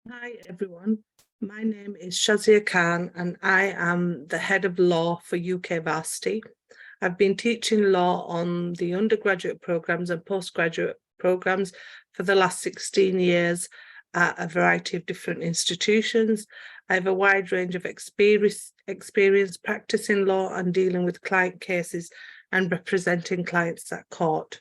Hi everyone, my name is Shazia Khan and I am the head of law for UK Varsity. I've been teaching law on the undergraduate programs and postgraduate programs for the last 16 years at a variety of different institutions. I have a wide range of experience practicing law and dealing with client cases and representing clients at court.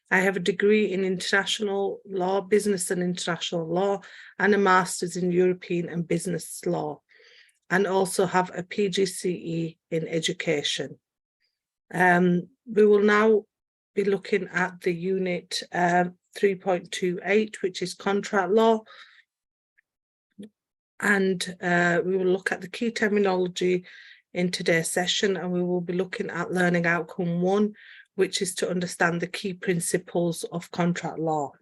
I have a degree in international law, business and international law, and a master's in European and business law, and also have a PGCE in education. We will now be looking at the unit 3.28, which is contract law. And we will look at the key terminology in today's session, and we will be looking at learning outcome 1, which is to understand the key principles of contract law.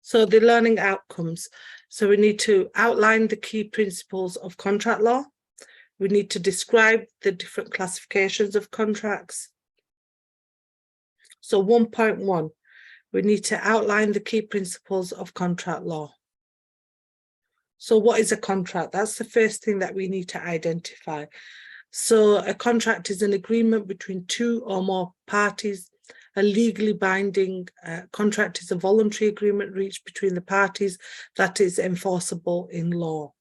So the learning outcomes. So we need to outline the key principles of contract law. We need to describe the different classifications of contracts. So 1.1, we need to outline the key principles of contract law. So what is a contract? That's the first thing that we need to identify. So a contract is an agreement between two or more parties. A legally binding contract is a voluntary agreement reached between the parties that is enforceable in law.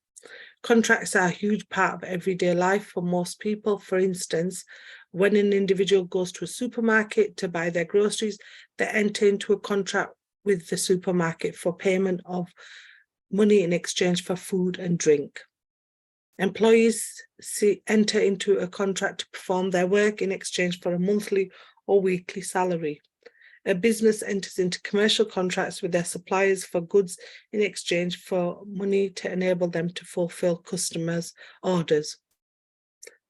Contracts are a huge part of everyday life for most people. For instance, when an individual goes to a supermarket to buy their groceries, they enter into a contract with the supermarket for payment of money in exchange for food and drink. Employees enter into a contract to perform their work in exchange for a monthly or weekly salary. A business enters into commercial contracts with their suppliers for goods in exchange for money to enable them to fulfill customers' orders.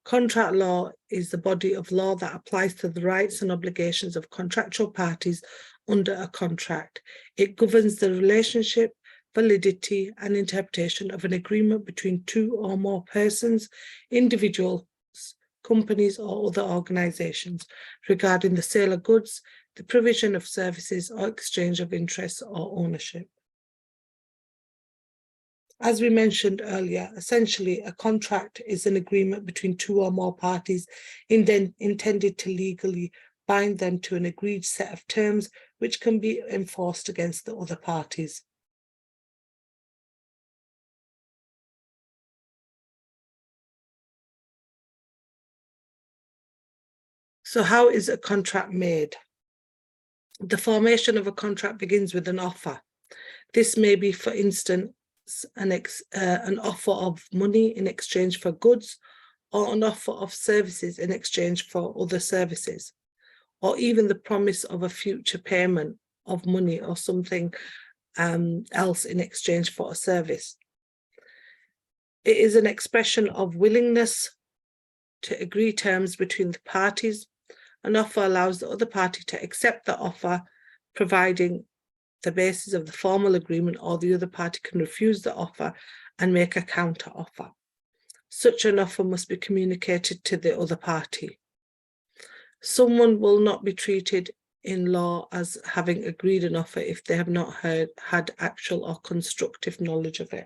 Contract law is the body of law that applies to the rights and obligations of contractual parties under a contract. It governs the relationship, validity, and interpretation of an agreement between two or more persons, individuals, companies, or other organizations regarding the sale of goods, the provision of services, or exchange of interests or ownership. As we mentioned earlier, essentially a contract is an agreement between two or more parties intended to legally bind them to an agreed set of terms which can be enforced against the other parties. So how is a contract made? The formation of a contract begins with an offer. This may be, for instance, an offer of money in exchange for goods, or an offer of services in exchange for other services, or even the promise of a future payment of money or something else in exchange for a service. It is an expression of willingness to agree terms between the parties. An offer allows the other party to accept the offer, providing the basis of the formal agreement, or the other party can refuse the offer and make a counter offer. Such an offer must be communicated to the other party. Someone will not be treated in law as having agreed an offer if they have not had actual or constructive knowledge of it.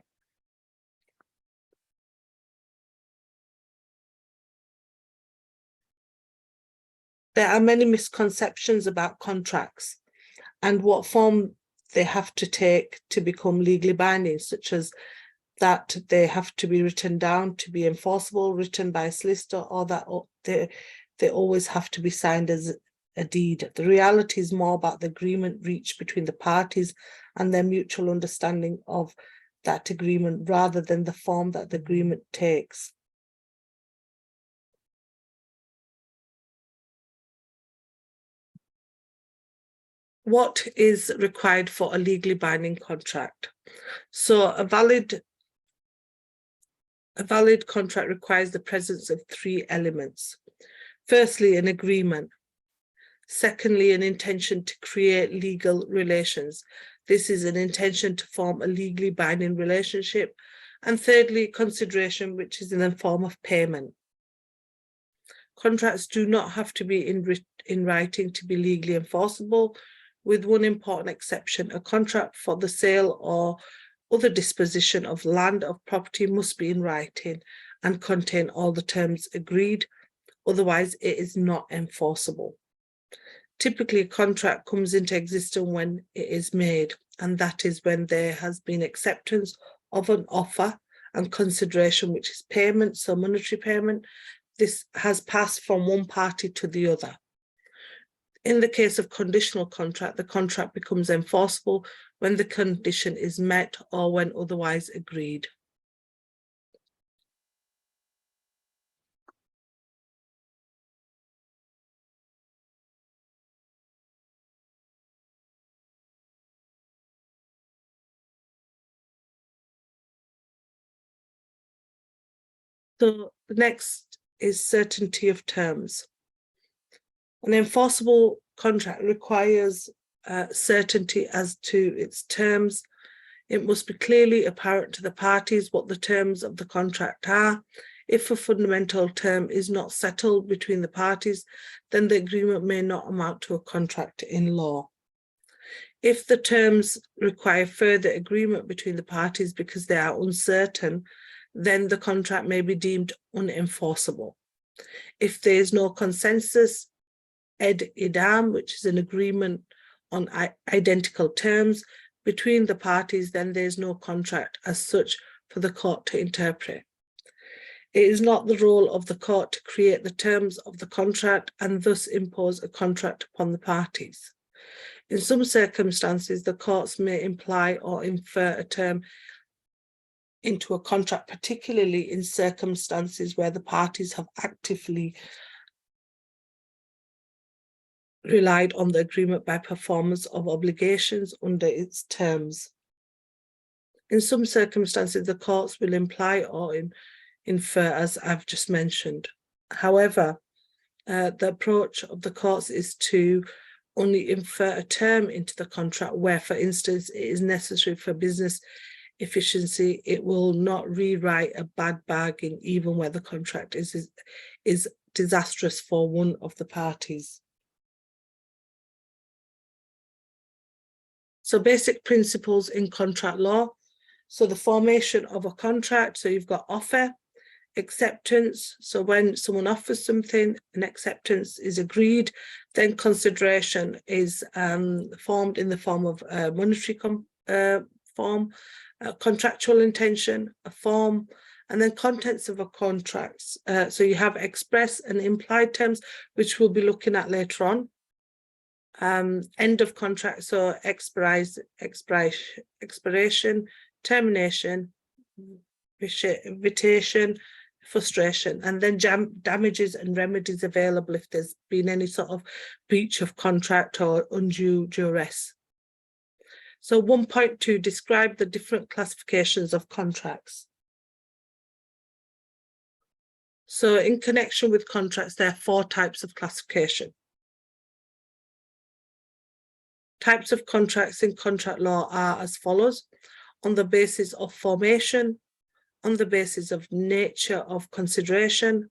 There are many misconceptions about contracts and what form they have to take to become legally binding, such as that they have to be written down to be enforceable, written by a solicitor, or that they always have to be signed as a deed. The reality is more about the agreement reached between the parties and their mutual understanding of that agreement, rather than the form that the agreement takes. What is required for a legally binding contract? So a valid contract requires the presence of 3 elements. Firstly, an agreement. Secondly, an intention to create legal relations. This is an intention to form a legally binding relationship. And thirdly, consideration, which is in the form of payment. Contracts do not have to be in writing to be legally enforceable, with one important exception: a contract for the sale or other disposition of land or property must be in writing and contain all the terms agreed, otherwise it is not enforceable. Typically, a contract comes into existence when it is made, and that is when there has been acceptance of an offer and consideration, which is payment, so monetary payment. This has passed from one party to the other. In the case of conditional contract, the contract becomes enforceable when the condition is met or when otherwise agreed. So the next is certainty of terms. An enforceable contract requires certainty as to its terms. It must be clearly apparent to the parties what the terms of the contract are. If a fundamental term is not settled between the parties, then the agreement may not amount to a contract in law. If the terms require further agreement between the parties because they are uncertain, then the contract may be deemed unenforceable. If there is no consensus, ad idem, which is an agreement on identical terms between the parties, then there is no contract as such for the court to interpret. It is not the role of the court to create the terms of the contract and thus impose a contract upon the parties. In some circumstances, the courts may imply or infer a term into a contract, particularly in circumstances where the parties have actively relied on the agreement by performance of obligations under its terms. In some circumstances, the courts will imply or infer, as I've just mentioned. However, the approach of the courts is to only infer a term into the contract where, for instance, it is necessary for business efficiency. It will not rewrite a bad bargain even where the contract is disastrous for one of the parties. So basic principles in contract law. So the formation of a contract, so you've got offer, acceptance. So when someone offers something, an acceptance is agreed, then consideration is formed in the form of a monetary form, a contractual intention, a form, and then contents of a contract. So you have express and implied terms, which we'll be looking at later on. End of contract, so expiration, termination, invitation, frustration, and then damages and remedies available if there's been any sort of breach of contract or undue duress. So 1.2, describe the different classifications of contracts. So in connection with contracts, there are 4 types of classification. Types of contracts in contract law are as follows: on the basis of formation, on the basis of nature of consideration,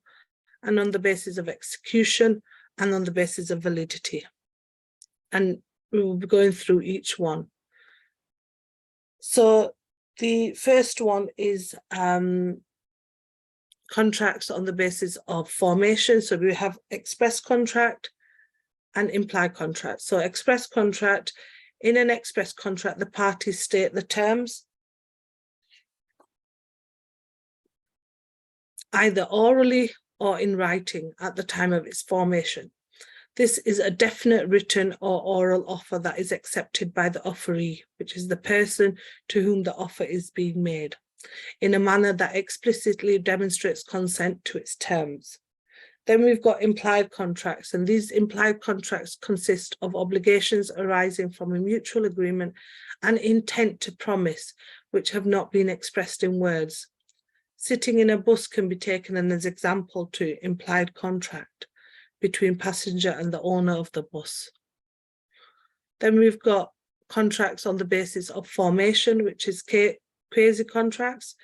and on the basis of execution, and on the basis of validity. And we will be going through each one. So the first one is contracts on the basis of formation. So we have express contract and implied contract. So express contract, in an express contract, the parties state the terms either orally or in writing at the time of its formation. This is a definite written or oral offer that is accepted by the offeree, which is the person to whom the offer is being made, in a manner that explicitly demonstrates consent to its terms. Then we've got implied contracts, and these implied contracts consist of obligations arising from a mutual agreement and intent to promise, which have not been expressed in words. Sitting in a bus can be taken as an example to implied contract between passenger and the owner of the bus. Then we've got contracts on the basis of formation, which is quasi-contracts.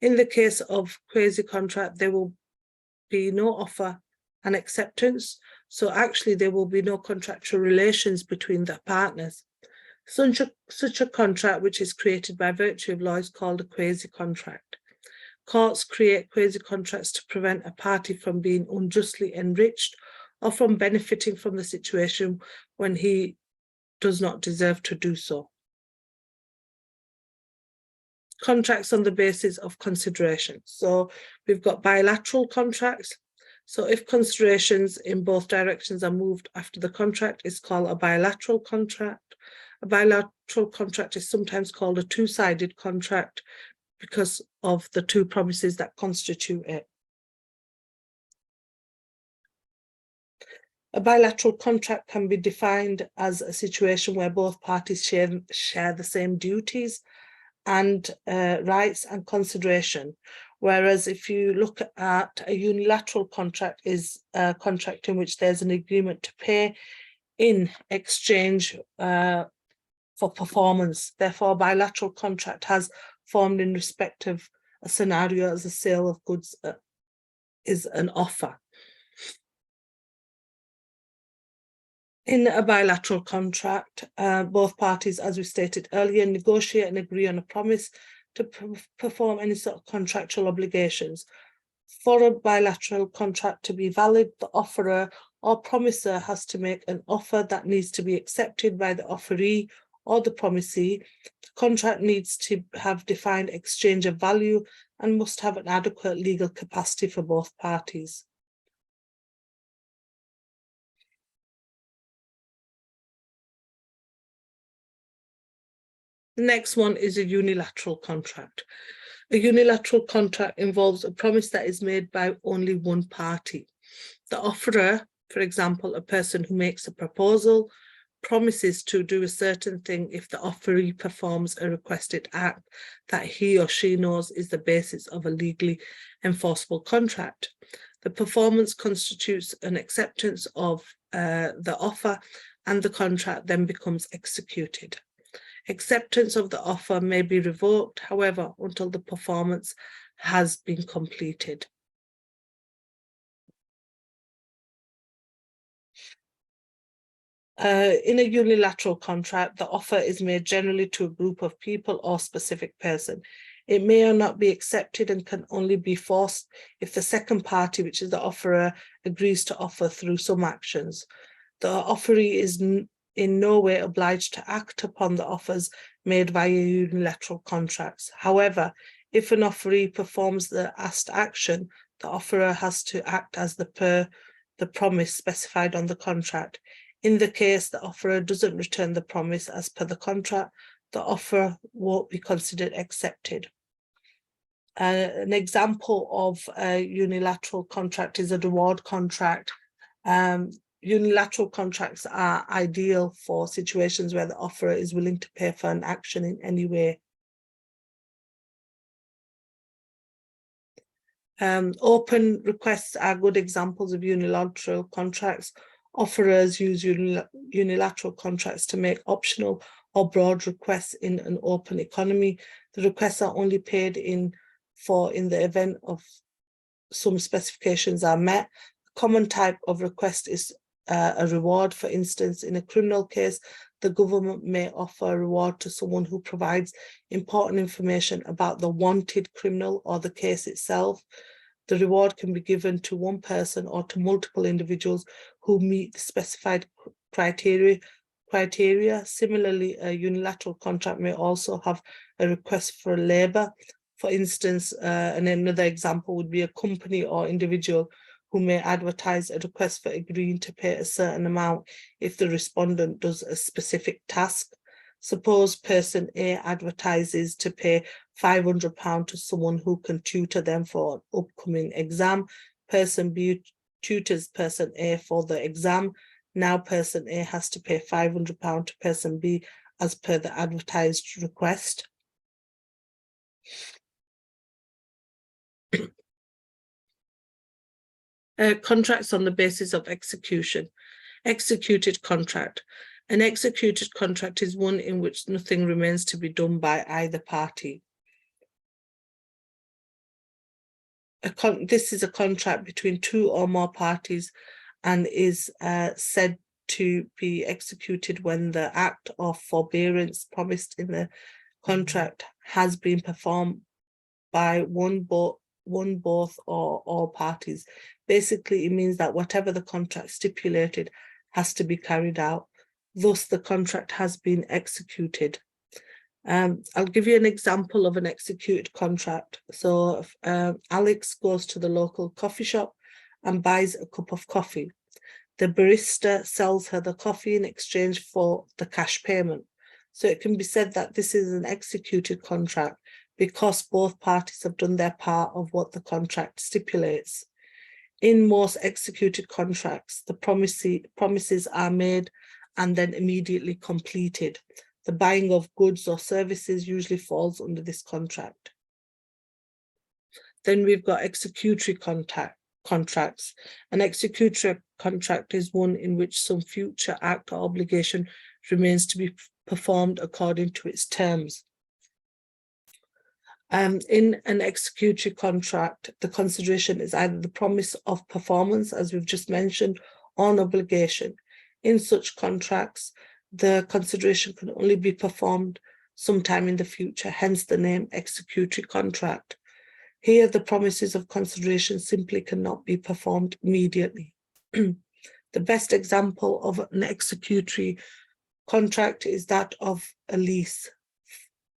In the case of quasi-contract, there will be no offer and acceptance. So actually there will be no contractual relations between the partners. Such a contract which is created by virtue of law is called a quasi-contract. Courts create quasi-contracts to prevent a party from being unjustly enriched or from benefiting from the situation when he does not deserve to do so. Contracts on the basis of consideration. So we've got bilateral contracts. So if considerations in both directions are moved after the contract, it's called a bilateral contract. A bilateral contract is sometimes called a two-sided contract because of the two promises that constitute it. A bilateral contract can be defined as a situation where both parties share the same duties and rights and consideration. Whereas if you look at a unilateral contract, is a contract in which there's an agreement to pay in exchange for performance. Therefore, a bilateral contract has formed in respect of a scenario as a sale of goods is an offer. In a bilateral contract, both parties, as we stated earlier, negotiate and agree on a promise to perform any sort of contractual obligations. For a bilateral contract to be valid, the offerer or promiser has to make an offer that needs to be accepted by the offeree or the promisee. The contract needs to have defined exchange of value and must have an adequate legal capacity for both parties. The next one is a unilateral contract. A unilateral contract involves a promise that is made by only one party. The offerer, for example, a person who makes a proposal, promises to do a certain thing if the offeree performs a requested act that he or she knows is the basis of a legally enforceable contract. The performance constitutes an acceptance of the offer, and the contract then becomes executed. Acceptance of the offer may be revoked, however, until the performance has been completed. In a unilateral contract, the offer is made generally to a group of people or specific person. It may or not be accepted and can only be forced if the second party, which is the offerer, agrees to offer through some actions. The offeree is in no way obliged to act upon the offers made via unilateral contracts. However, if an offeree performs the asked action, the offerer has to act as per the promise specified on the contract. In the case the offerer doesn't return the promise as per the contract, the offer won't be considered accepted. An example of a unilateral contract is a reward contract. Unilateral contracts are ideal for situations where the offerer is willing to pay for an action in any way. Open requests are good examples of unilateral contracts. Offerers use unilateral contracts to make optional or broad requests in an open economy. The requests are only paid in the event of some specifications are met. A common type of request is a reward. For instance, in a criminal case, the government may offer a reward to someone who provides important information about the wanted criminal or the case itself. The reward can be given to one person or to multiple individuals who meet the specified criteria. Similarly, a unilateral contract may also have a request for labour. For instance, and another example would be a company or individual who may advertise a request for agreeing to pay a certain amount if the respondent does a specific task. Suppose person A advertises to pay £500 to someone who can tutor them for an upcoming exam. Person B tutors person A for the exam. Now person A has to pay £500 to person B as per the advertised request. Contracts on the basis of execution. Executed contract. An executed contract is one in which nothing remains to be done by either party. this is a contract between two or more parties and is said to be executed when the act of forbearance promised in the contract has been performed by one, both, or all parties. Basically, it means that whatever the contract stipulated has to be carried out. Thus, the contract has been executed. I'll give you an example of an executed contract. So Alex goes to the local coffee shop and buys a cup of coffee. The barista sells her the coffee in exchange for the cash payment. So it can be said that this is an executed contract because both parties have done their part of what the contract stipulates. In most executed contracts, the promises are made and then immediately completed. The buying of goods or services usually falls under this contract. Then we've got executory contracts. An executory contract is one in which some future act or obligation remains to be performed according to its terms. In an executory contract, the consideration is either the promise of performance, as we've just mentioned, or an obligation. In such contracts, the consideration can only be performed sometime in the future, hence the name executory contract. Here, the promises of consideration simply cannot be performed immediately. The best example of an executory contract is that of a lease.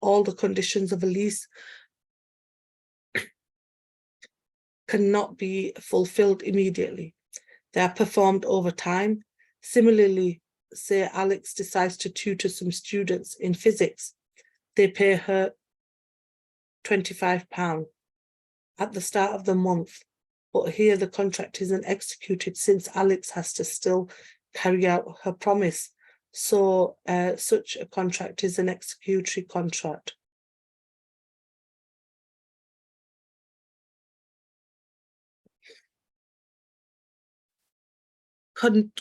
All the conditions of a lease cannot be fulfilled immediately. They are performed over time. Similarly, say Alex decides to tutor some students in physics. They pay her £25 at the start of the month. But here the contract isn't executed since Alex has to still carry out her promise. So such a contract is an executory contract.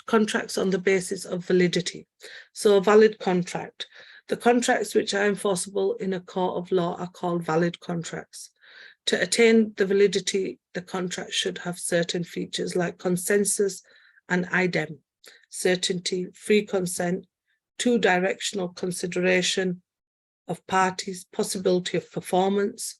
Contracts on the basis of validity. So a valid contract. The contracts which are enforceable in a court of law are called valid contracts. To attain the validity, the contract should have certain features like consensus and idem, certainty, free consent, two-directional consideration of parties, possibility of performance,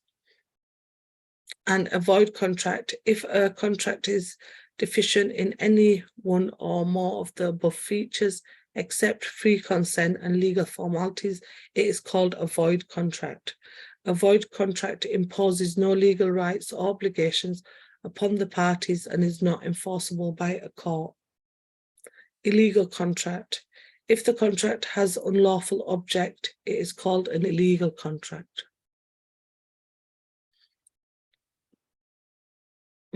and a void contract. If a contract is deficient in any one or more of the above features, except free consent and legal formalities, it is called a void contract. A void contract imposes no legal rights or obligations upon the parties and is not enforceable by a court. Illegal contract. If the contract has unlawful object, it is called an illegal contract.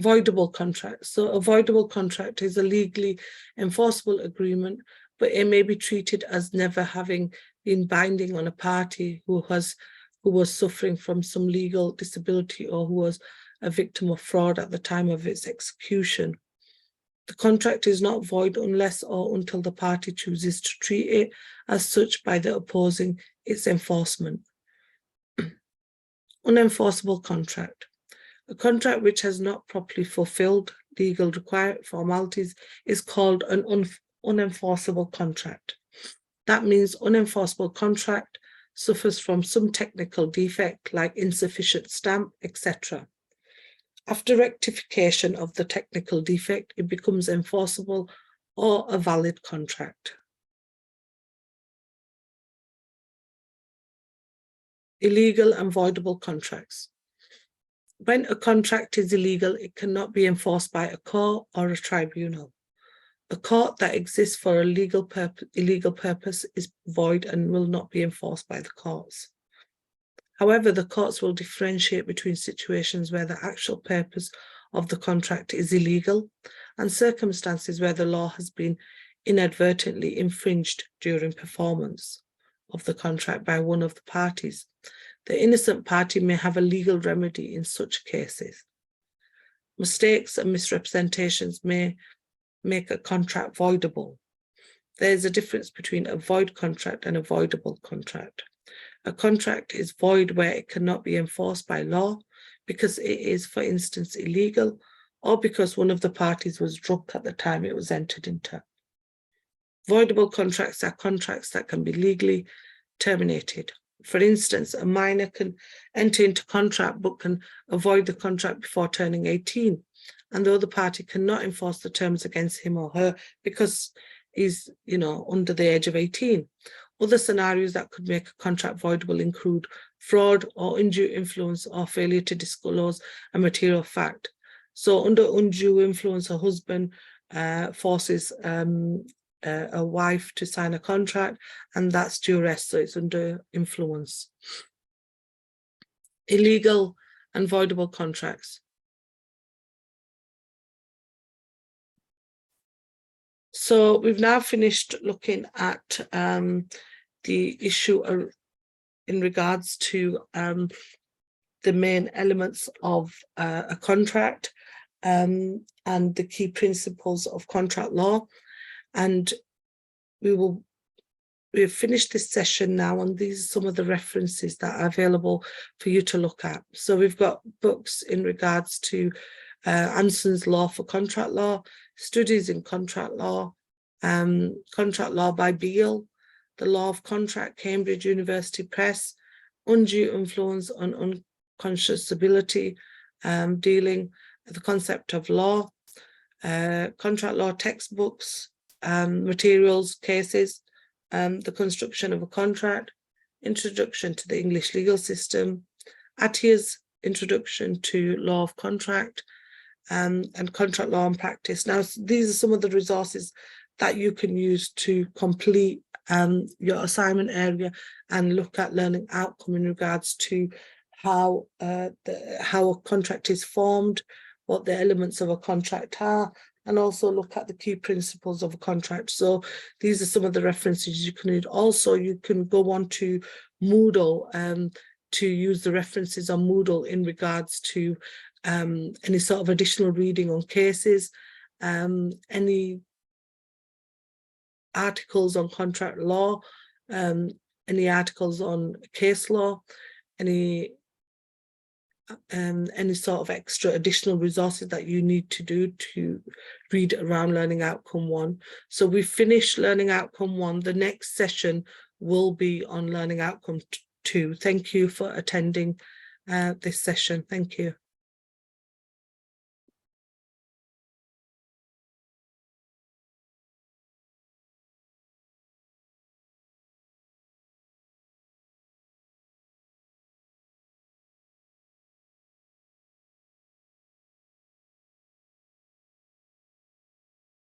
Voidable contract. So a voidable contract is a legally enforceable agreement, but it may be treated as never having been binding on a party who was suffering from some legal disability or who was a victim of fraud at the time of its execution. The contract is not void unless or until the party chooses to treat it as such by the opposing its enforcement. Unenforceable contract. A contract which has not properly fulfilled legal required formalities is called an unenforceable contract. That means unenforceable contract suffers from some technical defect like insufficient stamp, etc. After rectification of the technical defect, it becomes enforceable or a valid contract. Illegal and voidable contracts. When a contract is illegal, it cannot be enforced by a court or a tribunal. A court that exists for a illegal purpose is void and will not be enforced by the courts. However, the courts will differentiate between situations where the actual purpose of the contract is illegal and circumstances where the law has been inadvertently infringed during performance of the contract by one of the parties. The innocent party may have a legal remedy in such cases. Mistakes and misrepresentations may make a contract voidable. There is a difference between a void contract and a voidable contract. A contract is void where it cannot be enforced by law because it is, for instance, illegal, or because one of the parties was drunk at the time it was entered into. Voidable contracts are contracts that can be legally terminated. For instance, a minor can enter into contract but can avoid the contract before turning 18, and the other party cannot enforce the terms against him or her because he's, under the age of 18. Other scenarios that could make a contract voidable include fraud or undue influence or failure to disclose a material fact. So under undue influence, a husband forces a wife to sign a contract, and that's duress, so it's under influence. Illegal and voidable contracts. So we've now finished looking at the issue in regards to the main elements of a contract and the key principles of contract law. And we've finished this session now, and these are some of the references that are available for you to look at. So we've got books in regards to Anson's Law for Contract Law, Studies in Contract Law by Beale, The Law of Contract, Cambridge University Press, Undue Influence on Unconscious Ability, Dealing, The Concept of Law, Contract Law textbooks, materials, cases, The Construction of a Contract, Introduction to the English Legal System, ATHE's Introduction to Law of Contract, and Contract Law and Practice. Now, these are some of the resources that you can use to complete your assignment area and look at learning outcome in regards to how a contract is formed, what the elements of a contract are, and also look at the key principles of a contract. So these are some of the references you can read. Also, you can go on to Moodle to use the references on Moodle in regards to any sort of additional reading on cases, any articles on contract law, any articles on case law, any sort of extra additional resources that you need to do to read around Learning Outcome 1. So we've finished Learning Outcome 1. The next session will be on Learning Outcome 2. Thank you for attending this session. Thank you.